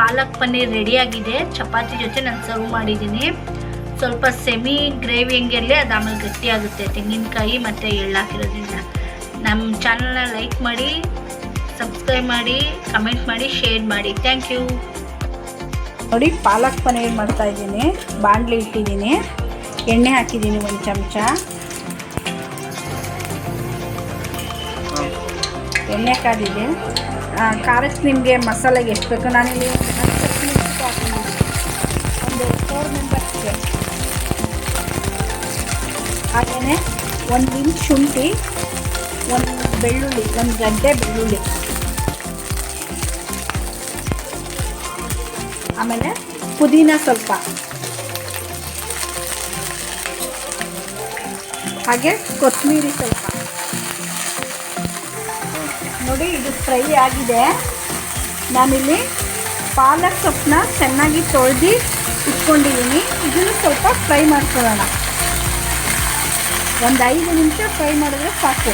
ಪಾಲಕ್ ಪನ್ನೀರ್ ರೆಡಿಯಾಗಿದೆ. ಚಪಾತಿ ಜೊತೆ ನಾನು ಸರ್ವ್ ಮಾಡಿದ್ದೀನಿ. ಸ್ವಲ್ಪ ಸೆಮಿ ಗ್ರೇವಿ ಹೆಂಗಿರಲಿ, ಅದು ಆಮೇಲೆ ಗಟ್ಟಿಯಾಗುತ್ತೆ ತೆಂಗಿನಕಾಯಿ ಮತ್ತು ಎಳ್ಳು ಹಾಕಿರೋದ್ರಿಂದ. ನಮ್ಮ ಚಾನಲ್ನ ಲೈಕ್ ಮಾಡಿ, ಸಬ್ಸ್ಕ್ರೈಬ್ ಮಾಡಿ, ಕಮೆಂಟ್ ಮಾಡಿ, ಶೇರ್ ಮಾಡಿ. Thank you. ನೋಡಿ, ಪಾಲಕ್ ಪನ್ನೀರ್ ಮಾಡ್ತಾಯಿದ್ದೀನಿ. ಬಾಣಲಿ ಇಟ್ಟಿದ್ದೀನಿ, ಎಣ್ಣೆ ಹಾಕಿದ್ದೀನಿ 1 ಚಮಚ. ಎಣ್ಣೆ ಕಾದಿದೆ. ಖಾರಕ್ಕೆ ನಿಮಗೆ ಮಸಾಲೆಗೆ ಎಷ್ಟು ಬೇಕು, ನಾನಿಲ್ಲಿ ಒಂದು 4 ಮೆಂಬರ್ಸ್ಗೆ. ಹಾಗೆಯೇ 1 ಇಂಚ್ ಶುಂಠಿ, 1 ಬೆಳ್ಳುಳ್ಳಿ, 1 ಗಡ್ಡೆ ಬೆಳ್ಳುಳ್ಳಿ, ಆಮೇಲೆ ಪುದೀನ ಸ್ವಲ್ಪ, ಹಾಗೆ ಕೊತ್ತಂಬರಿ ಸ್ವಲ್ಪ. ನೋಡಿ, ಇದು ಫ್ರೈ ಆಗಿದೆ. ನಾನಿಲ್ಲಿ ಪಾಲಕ್ ಸೊಪ್ಪನ್ನ ಚೆನ್ನಾಗಿ ತೊಳೆದು ಇಟ್ಕೊಂಡಿದ್ದೀನಿ. ಇದನ್ನು ಸ್ವಲ್ಪ ಫ್ರೈ ಮಾಡ್ಕೊಳ್ಳೋಣ. ಒಂದು 5 ನಿಮಿಷ ಫ್ರೈ ಮಾಡಿದ್ರೆ ಸಾಕು.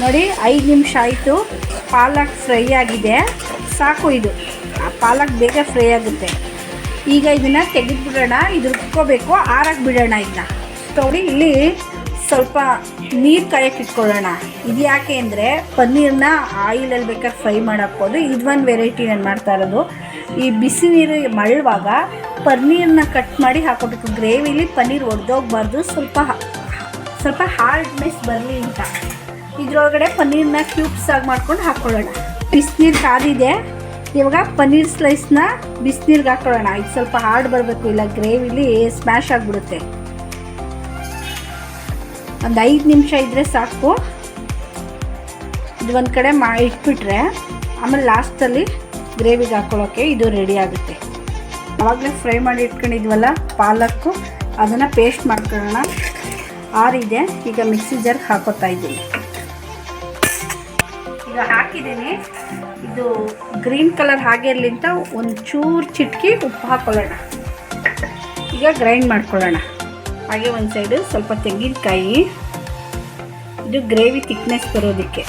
ನೋಡಿ, 5 ನಿಮಿಷ ಆಯಿತು. ಪಾಲಕ್ ಫ್ರೈ ಆಗಿದೆ, ಸಾಕು. ಇದು ಪಾಲಕ್ ಬೇಗ ಫ್ರೈ ಆಗುತ್ತೆ. ಈಗ ಇದನ್ನು ತೆಗೆದುಬಿಡೋಣ. ಇದು ರುಬ್ಕೋಬೇಕು, ಆರಕ್ಕೆ ಬಿಡೋಣ. ಇದನ್ನ ನೋಡಿ, ಇಲ್ಲಿ ಸ್ವಲ್ಪ ನೀರು ಕಾಯಕ್ಕೆ ಇಟ್ಕೊಳ್ಳೋಣ. ಇದು ಯಾಕೆ ಅಂದರೆ ಪನ್ನೀರನ್ನ ಆಯಿಲಲ್ಲಿ ಬೇಕಾದ್ರೆ ಫ್ರೈ ಮಾಡಾಕ್ಬೋದು. ಇದು ಒಂದು ವೆರೈಟಿ ನಾನು ಮಾಡ್ತಾ ಇರೋದು. ಈ ಬಿಸಿ ನೀರು ಮಳ್ಳುವಾಗ ಪನ್ನೀರನ್ನ ಕಟ್ ಮಾಡಿ ಹಾಕೋಬೇಕು. ಗ್ರೇವಿಲಿ ಪನ್ನೀರ್ ಒಡೆದೋಗ್ಬಾರ್ದು, ಸ್ವಲ್ಪ ಹಾರ್ಡ್ನೆಸ್ ಬರಲಿ ಅಂತ. ಇದರೊಳಗಡೆ ಪನ್ನೀರನ್ನ ಕ್ಯೂಬ್ಸ್ ಆಗಿ ಮಾಡ್ಕೊಂಡು ಹಾಕ್ಕೊಳ್ಳೋಣ. ಬಿಸಿನೀರು ಕಾದಿದೆ. ಇವಾಗ ಪನ್ನೀರ್ ಸ್ಲೈಸ್ನ ಬಿಸಿನೀರಿಗೆ ಹಾಕ್ಕೊಳ್ಳೋಣ. ಇದು ಸ್ವಲ್ಪ ಹಾರ್ಡ್ ಬರಬೇಕು, ಇಲ್ಲ ಗ್ರೇವಿಲಿ ಸ್ಮ್ಯಾಶ್ ಆಗಿಬಿಡುತ್ತೆ. ಒಂದು 5 ನಿಮಿಷ ಇದ್ದರೆ ಸಾಕು. ಇದು ಒಂದು ಕಡೆ ಇಟ್ಬಿಟ್ರೆ ಆಮೇಲೆ ಲಾಸ್ಟಲ್ಲಿ ಗ್ರೇವಿಗೆ ಹಾಕ್ಕೊಳ್ಳೋಕ್ಕೆ ಇದು ರೆಡಿ ಆಗುತ್ತೆ. ಆವಾಗಲೇ ಫ್ರೈ ಮಾಡಿ ಇಟ್ಕೊಂಡಿದ್ವಲ್ಲ ಪಾಲಕ್ಕು, ಅದನ್ನು ಪೇಸ್ಟ್ ಮಾಡ್ಕೊಳ್ಳೋಣ. ಆರಿದೆ. ಈಗ ಮಿಕ್ಸಿ ಜಾರ್ಗೆ ಹಾಕೋತಾ ಇದ್ದೀನಿ. ಈಗ ಹಾಕಿದ್ದೀನಿ. ಇದು ಗ್ರೀನ್ ಕಲರ್ ಹಾಗೆ ಇರಲಿ ಅಂತ ಒಂಚೂರು ಚಿಟಕಿ ಉಪ್ಪು ಹಾಕ್ಕೊಳ್ಳೋಣ. ಈಗ ಗ್ರೈಂಡ್ ಮಾಡ್ಕೊಳ್ಳೋಣ. ಹಾಗೆ ಒಂದು ಸೈಡು ಸ್ವಲ್ಪ ತೆಂಗಿನಕಾಯಿ, ಇದು ಗ್ರೇವಿ ಥಿಕ್ನೆಸ್ ಬರೋದಕ್ಕೆ.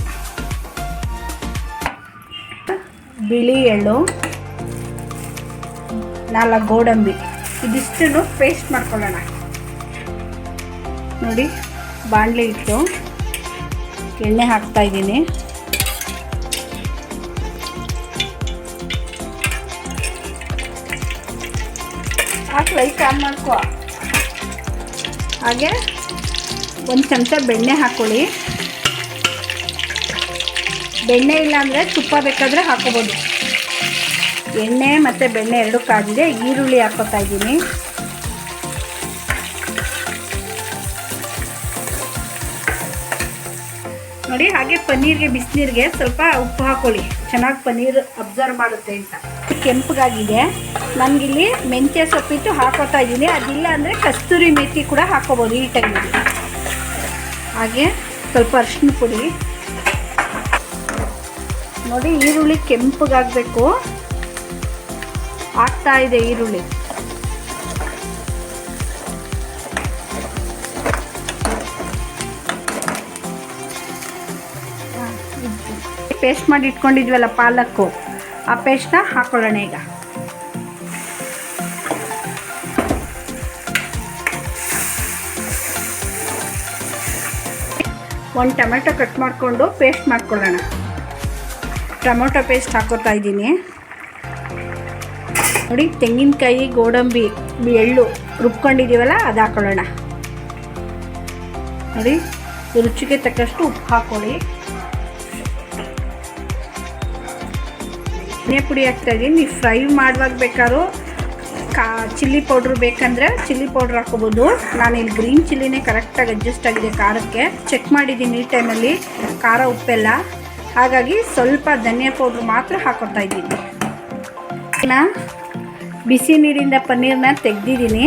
ಬಿಳಿ ಎಳ್ಳು, 4 ಗೋಡಂಬಿ, ಇದಿಷ್ಟನ್ನು ಪೇಸ್ಟ್ ಮಾಡ್ಕೊಳ್ಳೋಣ. ನೋಡಿ, ಬಾಣಲೆ ಇಟ್ಟು ಎಣ್ಣೆ ಹಾಕ್ತಾಯಿದ್ದೀನಿ. ಲೈಟ್ ಆನ್ ಮಾಡ್ಕೊ. ಹಾಗೆ 1 ಚಮಚ ಬೆಣ್ಣೆ ಹಾಕ್ಕೊಳ್ಳಿ. ಬೆಣ್ಣೆ ಇಲ್ಲಾಂದರೆ ತುಪ್ಪ ಬೇಕಾದರೆ ಹಾಕೋಬೋದು. ಎಣ್ಣೆ ಮತ್ತು ಬೆಣ್ಣೆ ಎರಡೂ ಕಾದಿದೆ. ಈರುಳ್ಳಿ ಹಾಕೋತಾ ಇದ್ದೀನಿ. ನೋಡಿ, ಹಾಗೆ ಪನ್ನೀರ್ಗೆ ಬಿಸಿನೀರಿಗೆ ಸ್ವಲ್ಪ ಉಪ್ಪು ಹಾಕ್ಕೊಳ್ಳಿ, ಚೆನ್ನಾಗಿ ಪನ್ನೀರ್ ಅಬ್ಸರ್ವ್ ಮಾಡುತ್ತೆ ಅಂತ. ಕೆಂಪಗಾಗಿದೆ. ನನಗಿಲ್ಲಿ ಮೆಂತ್ಯ ಸೊಪ್ಪಿಟ್ಟು ಹಾಕೋತಾ ಇದ್ದೀನಿ. ಅದಿಲ್ಲ ಅಂದರೆ ಕಸ್ತೂರಿ ಮೆಥಿ ಕೂಡ ಹಾಕೋಬೋದು ಈ ಟೈಮಲ್ಲಿ. ಹಾಗೆ ಸ್ವಲ್ಪ ಅರಿಶಿನ ಪುಡಿ. ನೋಡಿ, ಈರುಳ್ಳಿ ಕೆಂಪಗಾಗಬೇಕು. ಆಗ್ತಾ ಇದೆ ಈರುಳ್ಳಿ. ಪೇಸ್ಟ್ ಮಾಡಿ ಇಟ್ಕೊಂಡಿದ್ವಲ್ಲ ಪಾಲಕ್ಕು, ಆ ಪೇಸ್ಟ್ನ ಹಾಕ್ಕೊಳ್ಳೋಣ. ಈಗ ಒಂದು ಟೊಮೆಟೊ ಕಟ್ ಮಾಡಿಕೊಂಡು ಪೇಸ್ಟ್ ಮಾಡ್ಕೊಳ್ಳೋಣ. ಟೊಮೊಟೊ ಪೇಸ್ಟ್ ಹಾಕೋತಾ ಇದ್ದೀನಿ. ನೋಡಿ, ತೆಂಗಿನಕಾಯಿ, ಗೋಡಂಬಿ, ಎಳ್ಳು ರುಬ್ಕೊಂಡಿದ್ದೀವಲ್ಲ, ಅದು ಹಾಕ್ಕೊಳ್ಳೋಣ. ನೋಡಿ, ರುಚಿಗೆ ತಕ್ಕಷ್ಟು ಉಪ್ಪು ಹಾಕ್ಕೊಳ್ಳಿ. ಎಣ್ಣೆ ಪುಡಿ ಹಾಕ್ತಾಯಿದ್ದೀನಿ. ನೀವು ಫ್ರೈ ಮಾಡುವಾಗ ಬೇಕಾದ್ರೂ ಚಿಲ್ಲಿ ಪೌಡ್ರ್ ಬೇಕಂದರೆ ಚಿಲ್ಲಿ ಪೌಡ್ರ್ ಹಾಕೋಬೋದು. ನಾನಿಲ್ಲಿ ಗ್ರೀನ್ ಚಿಲ್ಲಿನೇ ಕರೆಕ್ಟಾಗಿ ಅಡ್ಜಸ್ಟ್ ಆಗಿದೆ ಖಾರಕ್ಕೆ. ಚೆಕ್ ಮಾಡಿದ್ದೀನಿ ಈ ಟೈಮಲ್ಲಿ ಖಾರ ಉಪ್ಪೆಲ್ಲ. ಹಾಗಾಗಿ ಸ್ವಲ್ಪ ಧನಿಯಾ ಪೌಡ್ರ್ ಮಾತ್ರ ಹಾಕೋತಾ ಇದ್ದೀನಿ. ಬಿಸಿ ನೀರಿಂದ ಪನ್ನೀರನ್ನ ತೆಗೆದಿದ್ದೀನಿ.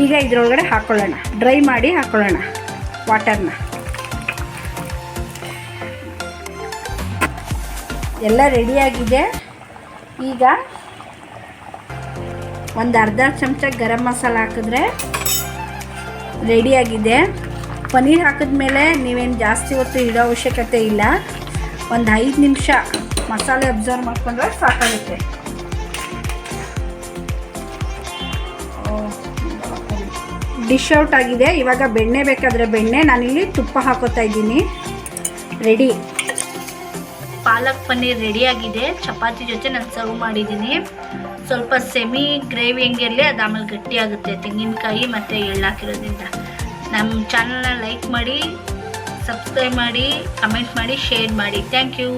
ಈಗ ಇದರೊಳಗಡೆ ಹಾಕ್ಕೊಳ್ಳೋಣ. ಡ್ರೈ ಮಾಡಿ ಹಾಕ್ಕೊಳ್ಳೋಣ ವಾಟರ್ನ. ಎಲ್ಲ ರೆಡಿಯಾಗಿದೆ. ಈಗ ಒಂದು ಅರ್ಧ ಚಮಚ ಗರಂ ಮಸಾಲ ಹಾಕಿದ್ರೆ ರೆಡಿಯಾಗಿದೆ. ಪನ್ನೀರ್ ಹಾಕಿದ್ಮೇಲೆ ನೀವೇನು ಜಾಸ್ತಿ ಹೊತ್ತು ಇಡೋ ಅವಶ್ಯಕತೆ ಇಲ್ಲ. ಒಂದು 5 ನಿಮಿಷ ಮಸಾಲೆ ಅಬ್ಸರ್ವ್ ಮಾಡ್ಕೊಂಡ್ರೆ ಸಾಕಾಗುತ್ತೆ. ಡಿಶ್ ಔಟ್ ಆಗಿದೆ. ಇವಾಗ ಬೆಣ್ಣೆ ಬೇಕಾದರೆ ಬೆಣ್ಣೆ, ನಾನಿಲ್ಲಿ ತುಪ್ಪ ಹಾಕೋತಾ ಇದ್ದೀನಿ. ರೆಡಿ. ಪಾಲಕ್ ಪನ್ನೀರ್ ರೆಡಿಯಾಗಿದೆ. ಚಪಾತಿ ಜೊತೆ ನಾನು ಸರ್ವ್ ಮಾಡಿದ್ದೀನಿ. ಸ್ವಲ್ಪ ಸೆಮಿ ಗ್ರೇವಿ ಹೆಂಗಿರಲಿ, ಅದು ಆಮೇಲೆ ಗಟ್ಟಿಯಾಗುತ್ತೆ ತೆಂಗಿನಕಾಯಿ ಮತ್ತು ಎಳ್ಳು ಹಾಕಿರೋದ್ರಿಂದ. ನಮ್ಮ ಚಾನಲ್ನ ಲೈಕ್ ಮಾಡಿ, ಸಬ್ಸ್ಕ್ರೈಬ್ ಮಾಡಿ, ಕಮೆಂಟ್ ಮಾಡಿ, ಶೇರ್ ಮಾಡಿ. Thank you.